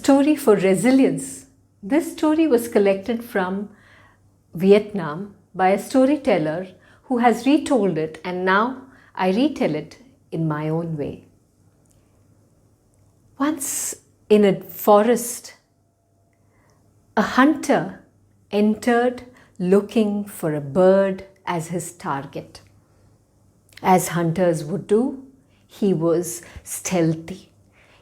story for resilience. This story was collected from Vietnam by a storyteller who has retold it, and now I retell it in my own way. Once in a forest, a hunter entered looking for a bird as his target. As hunters would do, he was stealthy.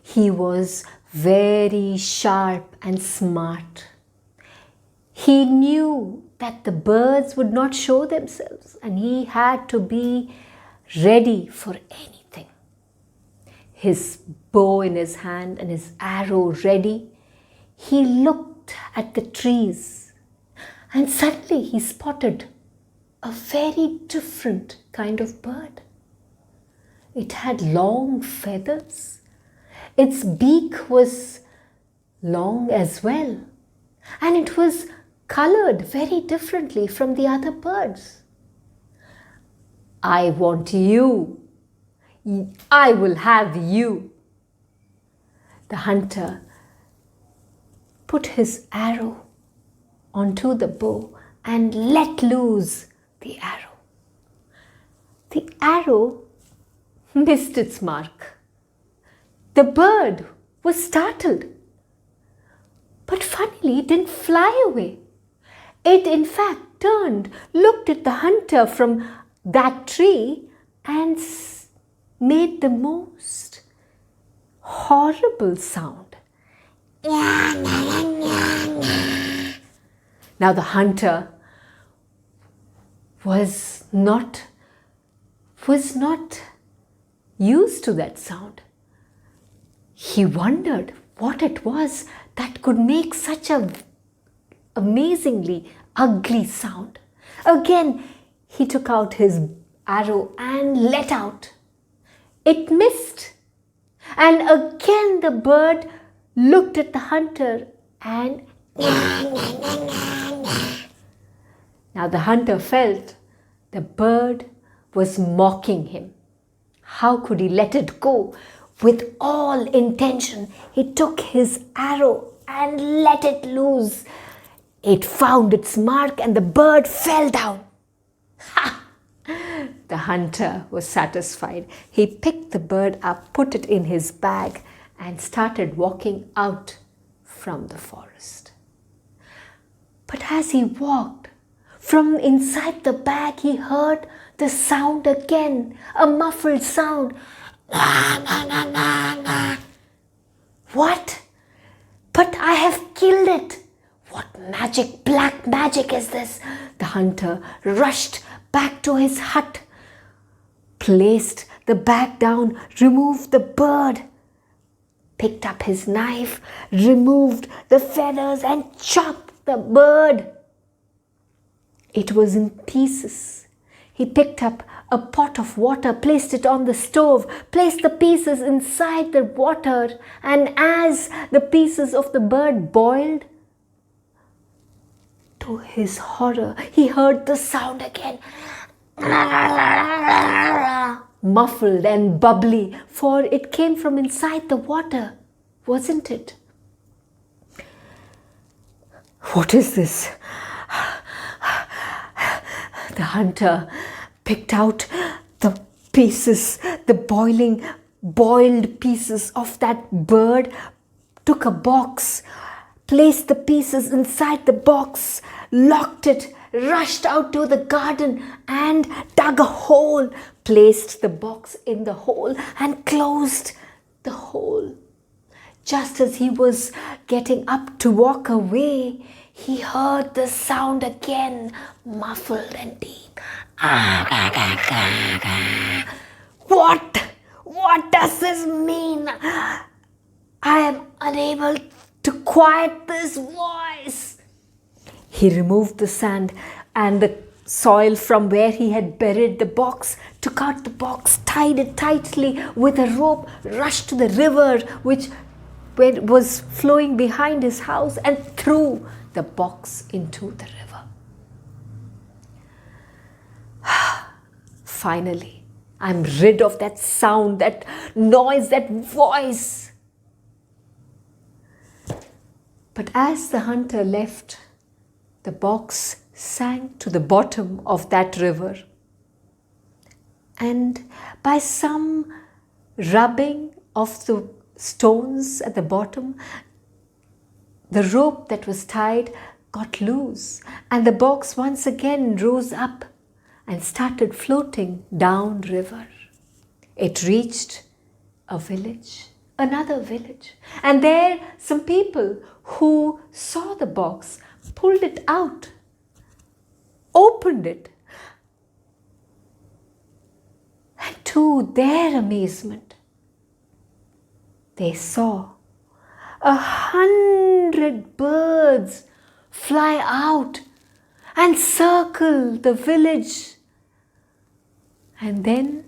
He was very sharp and smart. He knew that the birds would not show themselves, and he had to be ready for anything. His bow in his hand and his arrow ready, he looked at the trees, and suddenly he spotted a very different kind of bird. It had long feathers. Its beak was long as well, and it was colored very differently from the other birds. "I want you. I will have you." The hunter put his arrow onto the bow and let loose the arrow. The arrow missed its mark. The bird was startled, but funnily it didn't fly away. It in fact turned, looked at the hunter from that tree and made the most horrible sound. Now the hunter was not used to that sound. He wondered what it was that could make such a amazingly ugly sound. Again, he took out his arrow and let out. It missed. And again the bird looked at the hunter and now the hunter felt the bird was mocking him. How could he let it go? With all intention, he took his arrow and let it loose. It found its mark and the bird fell down. Ha! The hunter was satisfied. He picked the bird up, put it in his bag, and started walking out from the forest. But as he walked, from inside the bag he heard the sound again, a muffled sound. What? But I have killed it. What magic, black magic is this? The hunter rushed back to his hut, placed the bag down, removed the bird, picked up his knife, removed the feathers and chopped the bird. It was in pieces. He picked up a pot of water, placed it on the stove, placed the pieces inside the water, and as the pieces of the bird boiled, to his horror, he heard the sound again. Muffled and bubbly, for it came from inside the water, wasn't it? What is this? The hunter picked out the pieces, the boiled pieces of that bird, took a box, placed the pieces inside the box, locked it, rushed out to the garden and dug a hole, placed the box in the hole and closed the hole. Just as he was getting up to walk away, he heard the sound again, muffled and deep. What does this mean? I am unable to quiet this voice. He removed the sand and the soil from where he had buried the box, took out the box, tied it tightly with a rope, rushed to the river which was flowing behind his house and threw the box into the river. Finally, I'm rid of that sound, that noise, that voice. But as the hunter left, the box sank to the bottom of that river. And by some rubbing of the stones at the bottom, the rope that was tied got loose, and the box once again rose up and started floating down river. It reached a village, another village, and there some people who saw the box pulled it out, opened it, and to their amazement, they saw 100 birds fly out and circle the village and then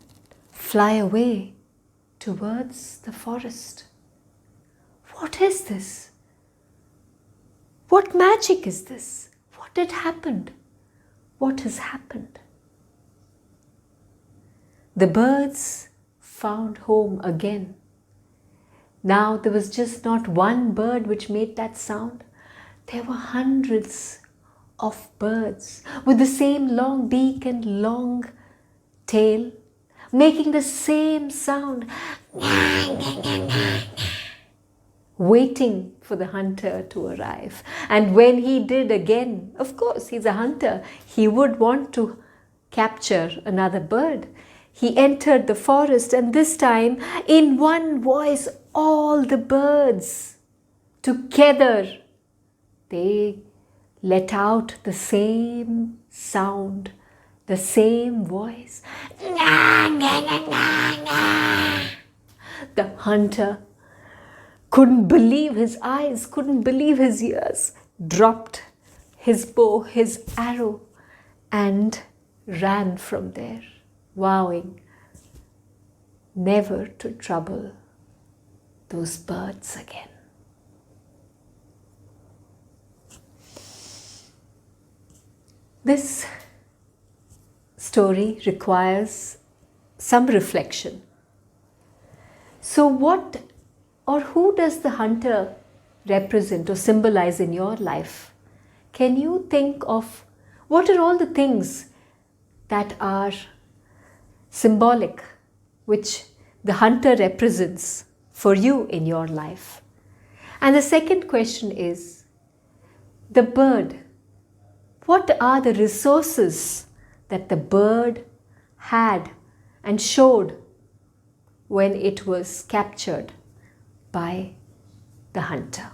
fly away towards the forest. What is this? What magic is this? What had happened? What has happened? The birds found home again. Now there was just not one bird which made that sound. There were hundreds of birds with the same long beak and long tail, making the same sound, waiting for the hunter to arrive. And when he did again, of course, he's a hunter, he would want to capture another bird. He entered the forest, and this time, in one voice, all the birds together, they let out the same sound, the same voice. The hunter couldn't believe his eyes, couldn't believe his ears, dropped his bow, his arrow, and ran from there, vowing never to trouble those birds again. This story requires some reflection. So what or who does the hunter represent or symbolize in your life? Can you think of what are all the things that are symbolic, which the hunter represents for you in your life? And the second question is, the bird. What are the resources that the bird had and showed when it was captured by the hunter?